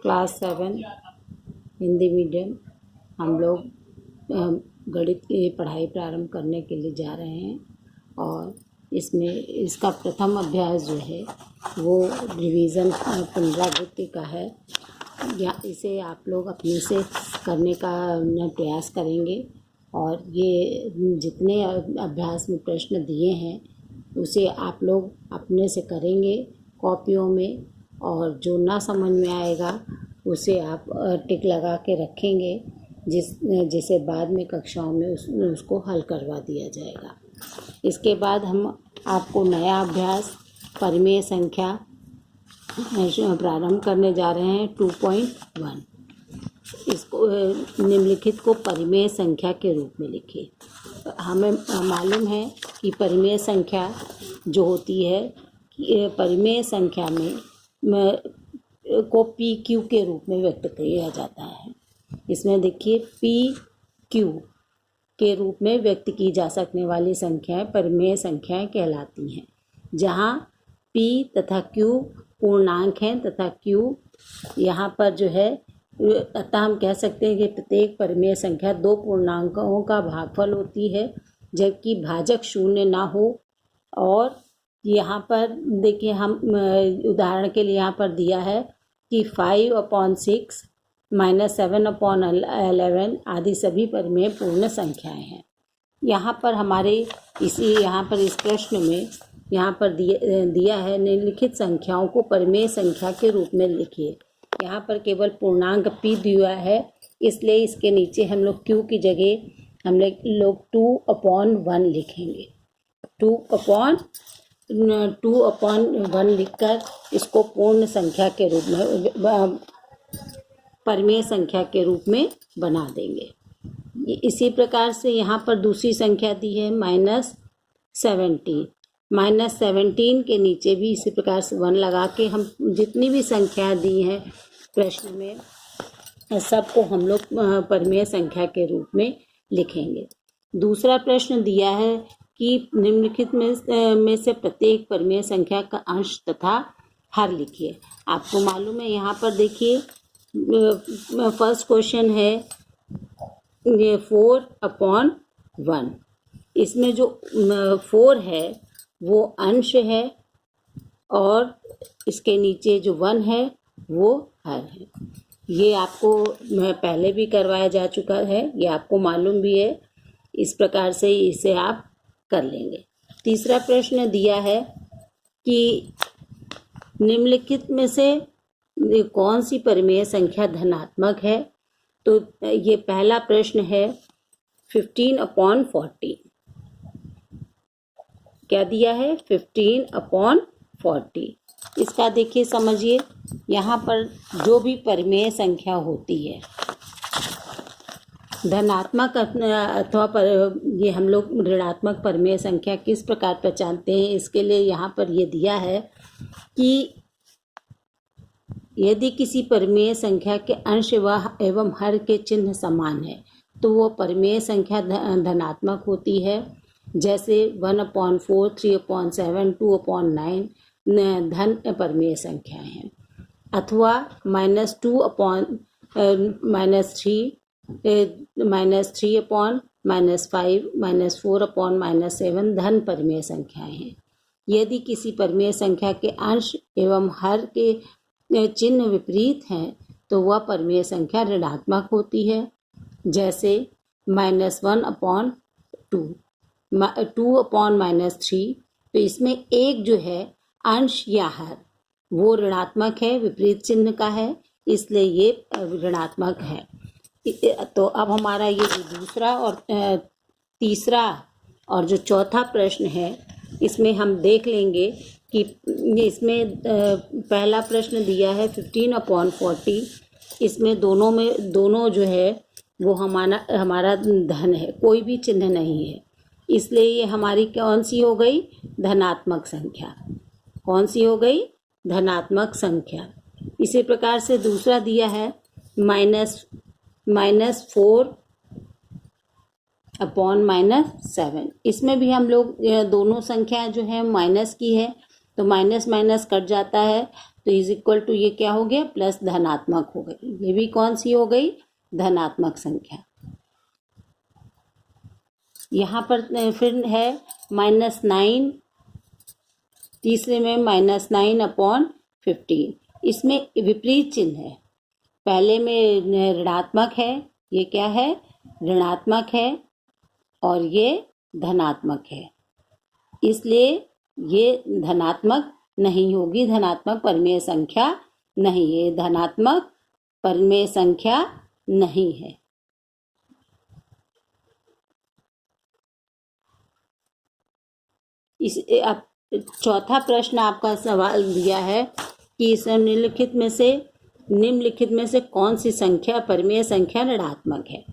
Class 7 Hindi medium हम लोग गणित की पढ़ाई प्रारंभ करने के लिए जा रहे हैं और इसमें इसका प्रथम अभ्यास जो है वो रिवीजन पुनरावृत्ति का है। या इसे आप लोग अपने से करने का प्रयास करेंगे और ये जितने अभ्यास में प्रश्न दिए हैं उसे आप लोग अपने से करेंगे कॉपियों में, और जो ना समझ में आएगा उसे आप टिक लगा के रखेंगे जिसे बाद में कक्षाओं में उसको हल करवा दिया जाएगा। इसके बाद हम आपको नया अभ्यास परिमेय संख्या प्रारंभ करने जा रहे हैं 2.1। इसको निम्नलिखित को परिमेय संख्या के रूप में लिखिए। हमें मालूम है कि परिमेय संख्या जो होती है परिमेय संख्या में को पी क्यू के रूप में व्यक्त किया जाता है। इसमें देखिए पी क्यू के रूप में व्यक्त की जा सकने वाली संख्याएं परिमेय संख्याएं कहलाती हैं, जहां पी तथा क्यू पूर्णांक हैं तथा क्यू यहाँ पर जो है, अतः हम कह सकते हैं कि प्रत्येक परिमेय संख्या दो पूर्णांकों का भागफल होती है जबकि भाजक शून्य ना हो। और यहाँ पर देखिए हम उदाहरण के लिए यहाँ पर दिया है कि 5/6 -7/11 आदि सभी परिमेय पूर्ण संख्याएं हैं। यहाँ पर हमारे यहाँ पर इस प्रश्न में यहाँ पर दिया है निम्नलिखित संख्याओं को परिमेय संख्या के रूप में लिखिए। यहाँ पर केवल पूर्णांक p दिया है, इसलिए इसके नीचे हम लोग q की जगह हम लोग 2/1 लिखेंगे। 2/1 लिखकर इसको पूर्ण संख्या के रूप में परिमेय संख्या के रूप में बना देंगे। इसी प्रकार से यहाँ पर दूसरी संख्या दी है -17। -17 के नीचे भी इसी प्रकार से 1 लगा के हम जितनी भी संख्या दी हैं प्रश्न में सबको हम लोग परिमेय संख्या के रूप में लिखेंगे। दूसरा प्रश्न दिया है कि निम्नलिखित में से प्रत्येक परिमेय संख्या का अंश तथा हर लिखिए। आपको मालूम है यहाँ पर देखिए फर्स्ट क्वेश्चन है 4/1। इसमें जो 4 है वो अंश है और इसके नीचे जो 1 है वो हर है। ये आपको पहले भी करवाया जा चुका है, ये आपको मालूम भी है। इस प्रकार से इसे आप कर लेंगे। तीसरा प्रश्न दिया है कि निम्नलिखित में से कौन सी परिमेय संख्या धनात्मक है। तो ये पहला प्रश्न है 15/40। क्या दिया है 15/40। इसका देखिए समझिए, यहाँ पर जो भी परिमेय संख्या होती है धनात्मक अथवा ये हम लोग ऋणात्मक परिमेय संख्या किस प्रकार पहचानते हैं, इसके लिए यहाँ पर ये दिया है कि यदि किसी परिमेय संख्या के अंश एवं हर के चिन्ह समान है तो वो परिमेय संख्या धनात्मक होती है। जैसे 1/4, 3/7, 2/9 धन परिमेय संख्याएं हैं, अथवा -2/-3 -3/-5 -4/-7 धन परिमेय संख्याएं हैं। यदि किसी परिमेय संख्या के अंश एवं हर के चिन्ह विपरीत हैं तो वह परिमेय संख्या ऋणात्मक होती है। जैसे -1/2, 2/-3, तो इसमें एक जो है अंश या हर वो ऋणात्मक है, विपरीत चिन्ह का है, इसलिए ये ऋणात्मक है। तो अब हमारा ये जो दूसरा और तीसरा और जो चौथा प्रश्न है इसमें हम देख लेंगे कि इसमें पहला प्रश्न दिया है 15/40। इसमें दोनों जो है वो हमारा धन है, कोई भी चिन्ह नहीं है, इसलिए ये हमारी कौन सी हो गई धनात्मक संख्या। कौन सी हो गई धनात्मक संख्या। इसी प्रकार से दूसरा दिया है -4/-7। इसमें भी हम लोग दोनों संख्या जो है माइनस की है तो माइनस माइनस कट जाता है, तो इज इक्वल टू ये क्या हो गया, प्लस धनात्मक हो गई। ये भी कौन सी हो गई, धनात्मक संख्या। यहाँ पर फिर है -9, तीसरे में -9/15। इसमें विपरीत चिन्ह है, पहले में ऋणात्मक है, ये क्या है, ऋणात्मक है, और ये धनात्मक है, इसलिए ये धनात्मक नहीं होगी, धनात्मक परिमेय संख्या नहीं, ये धनात्मक परिमेय संख्या नहीं है। इस अब चौथा प्रश्न आपका सवाल दिया है कि इस निम्नलिखित में से कौन सी संख्या परिमेय संख्या ऋणात्मक है।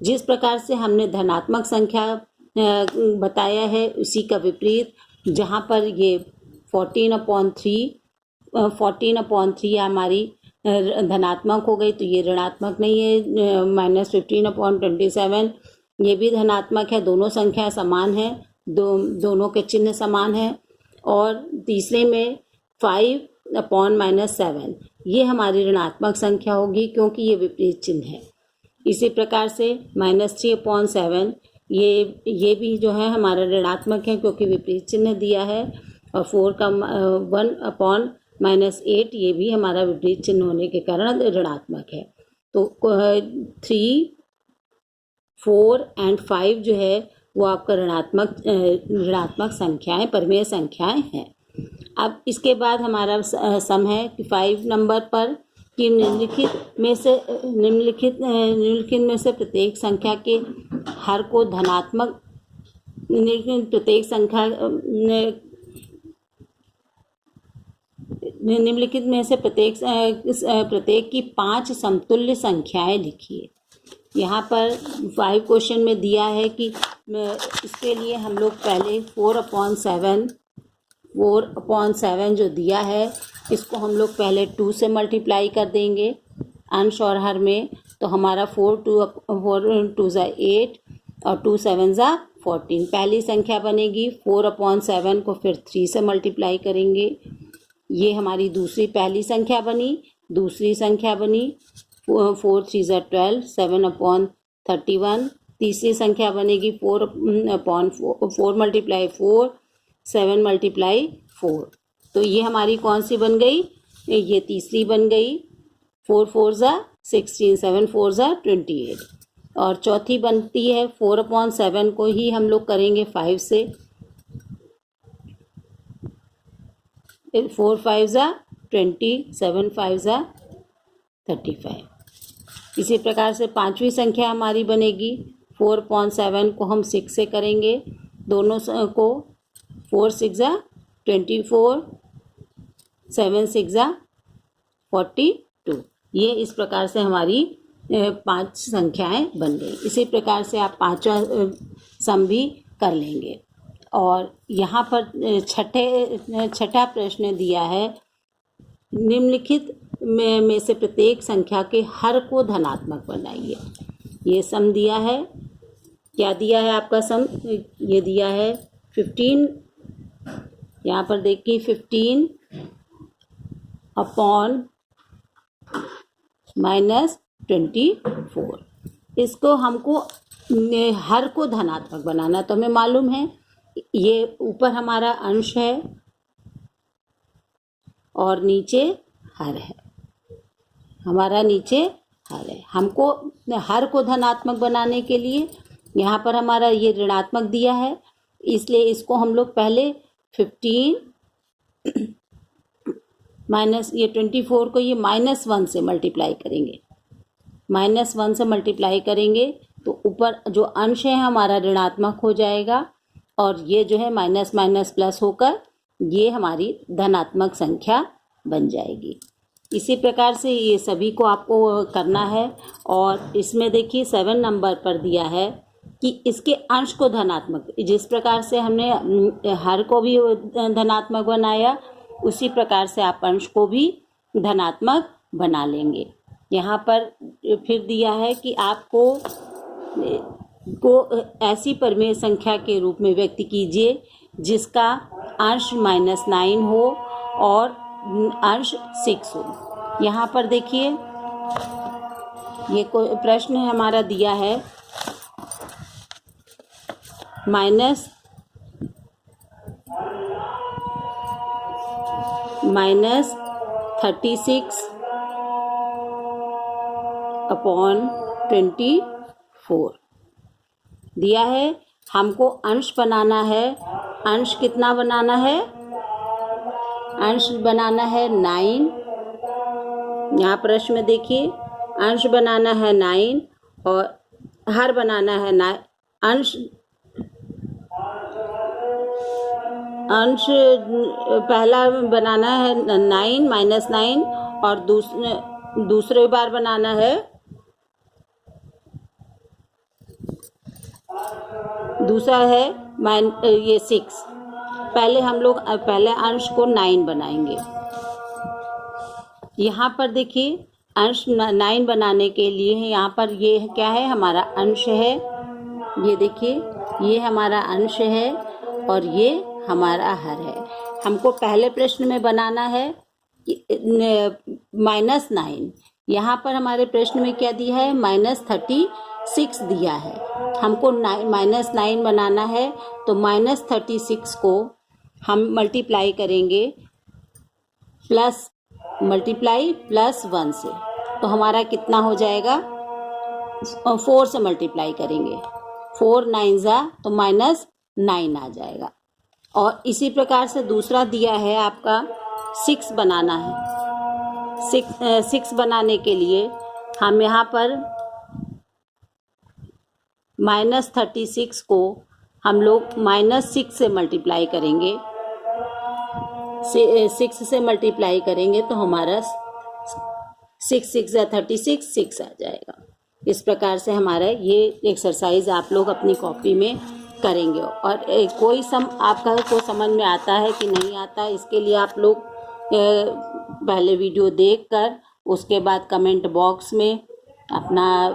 जिस प्रकार से हमने धनात्मक संख्या बताया है उसी का विपरीत, जहाँ पर ये 14/3 हमारी धनात्मक हो गई, तो ये ऋणात्मक नहीं है। -15/27 ये भी धनात्मक है, दोनों संख्या समान है, दोनों के चिन्ह समान है। और तीसरे में 5/-7 ये हमारी ऋणात्मक संख्या होगी, क्योंकि ये विपरीत चिन्ह है। इसी प्रकार से -3/7 ये भी जो है हमारा ऋणात्मक है, क्योंकि विपरीत चिन्ह दिया है। और 4 का 1/-8 ये भी हमारा विपरीत चिन्ह होने के कारण ऋणात्मक है। तो 3, 4 और 5 जो है वो आपका ऋणात्मक संख्याएं, परिमेय संख्याएं हैं। अब इसके बाद हमारा सम है कि 5 नंबर पर कि निम्नलिखित में से प्रत्येक संख्या के हर को धनात्मक, निम्नलिखित में से प्रत्येक की 5 समतुल्य संख्याएं लिखिए। यहाँ पर 5 क्वेश्चन में दिया है कि इसके लिए हम लोग पहले 4/7 जो दिया है इसको हम लोग पहले 2 से मल्टीप्लाई कर देंगे अंश और हर में। तो हमारा 4 2 8 और 2 7 14 पहली संख्या बनेगी। 4/7 को फिर 3 से मल्टीप्लाई करेंगे, ये हमारी पहली संख्या बनी। दूसरी संख्या बनी 4 3 12 7/31। तीसरी संख्या बनेगी 4 × 4 7 × 4। तो ये हमारी कौन सी बन गई, ये तीसरी बन गई। 4 4 16, 7 4 28। और चौथी बनती है 4/7 को ही हम लोग करेंगे 5 से। 4 5 20, 7 5 35। इसी प्रकार से पांचवी संख्या हमारी बनेगी 4/7 को हम 6 से करेंगे, दोनों को 4 6 24, 7 6 42। ये इस प्रकार से हमारी 5 संख्याएं बन गई। इसी प्रकार से आप 5वां सम भी कर लेंगे। और यहाँ पर छठा प्रश्न दिया है, निम्नलिखित में से प्रत्येक संख्या के हर को धनात्मक बनाइए। ये सम दिया है, क्या दिया है आपका सम, ये दिया है 15। यहाँ पर देखिए 15/-24। इसको हमको हर को धनात्मक बनाना, तो हमें मालूम है ये ऊपर हमारा अंश है और नीचे हर है, हमारा नीचे हर है। हमको हर को धनात्मक बनाने के लिए यहाँ पर हमारा ये ऋणात्मक दिया है, इसलिए इसको हम लोग पहले 15 माइनस ये 24 को ये -1 से मल्टीप्लाई करेंगे। -1 से मल्टीप्लाई करेंगे तो ऊपर जो अंश है हमारा ऋणात्मक हो जाएगा, और ये जो है माइनस माइनस प्लस होकर ये हमारी धनात्मक संख्या बन जाएगी। इसी प्रकार से ये सभी को आपको करना है। और इसमें देखिए 7 नंबर पर दिया है कि इसके अंश को धनात्मक, जिस प्रकार से हमने हर को भी धनात्मक बनाया उसी प्रकार से आप अंश को भी धनात्मक बना लेंगे। यहाँ पर फिर दिया है कि आपको ऐसी परिमेय संख्या के रूप में व्यक्त कीजिए जिसका अंश -9 हो और अंश 6 हो। यहाँ पर देखिए ये कोई प्रश्न हमारा दिया है -36 अपॉन 24 दिया है। हमको अंश बनाना है। अंश कितना बनाना है? अंश बनाना है 9। यहाँ प्रश्न में देखिए अंश बनाना है 9 और हर बनाना है 9। अंश पहला बनाना है 9 -9 और दूसरे बार बनाना है दूसरा है ये 6। पहले हम लोग पहले अंश को 9 बनाएंगे। यहाँ पर देखिए अंश 9 बनाने के लिए यहाँ पर ये क्या है? हमारा अंश है। ये देखिए ये हमारा अंश है और ये हमारा हर है। हमको पहले प्रश्न में बनाना है -9। यहाँ पर हमारे प्रश्न में क्या दिया है? -36 दिया है। हमको -9 बनाना है तो -36 को हम मल्टीप्लाई करेंगे +1 से, तो हमारा कितना हो जाएगा? 4 से मल्टीप्लाई करेंगे। 4 9 जा तो -9 आ जाएगा। और इसी प्रकार से दूसरा दिया है आपका 6 बनाना है। 6 बनाने के लिए हम यहाँ पर -36 को हम लोग -6 से मल्टीप्लाई करेंगे। 6 से मल्टीप्लाई करेंगे तो हमारा 6 6 जा 36 6 आ जाएगा। इस प्रकार से हमारा ये एक्सरसाइज आप लोग अपनी कॉपी में करेंगे। और कोई आपका को समझ में आता है कि नहीं आता, इसके लिए आप लोग पहले वीडियो देखकर उसके बाद कमेंट बॉक्स में अपना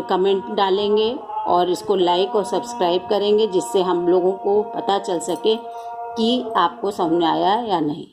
कमेंट डालेंगे और इसको लाइक और सब्सक्राइब करेंगे, जिससे हम लोगों को पता चल सके कि आपको समझ में आया या नहीं।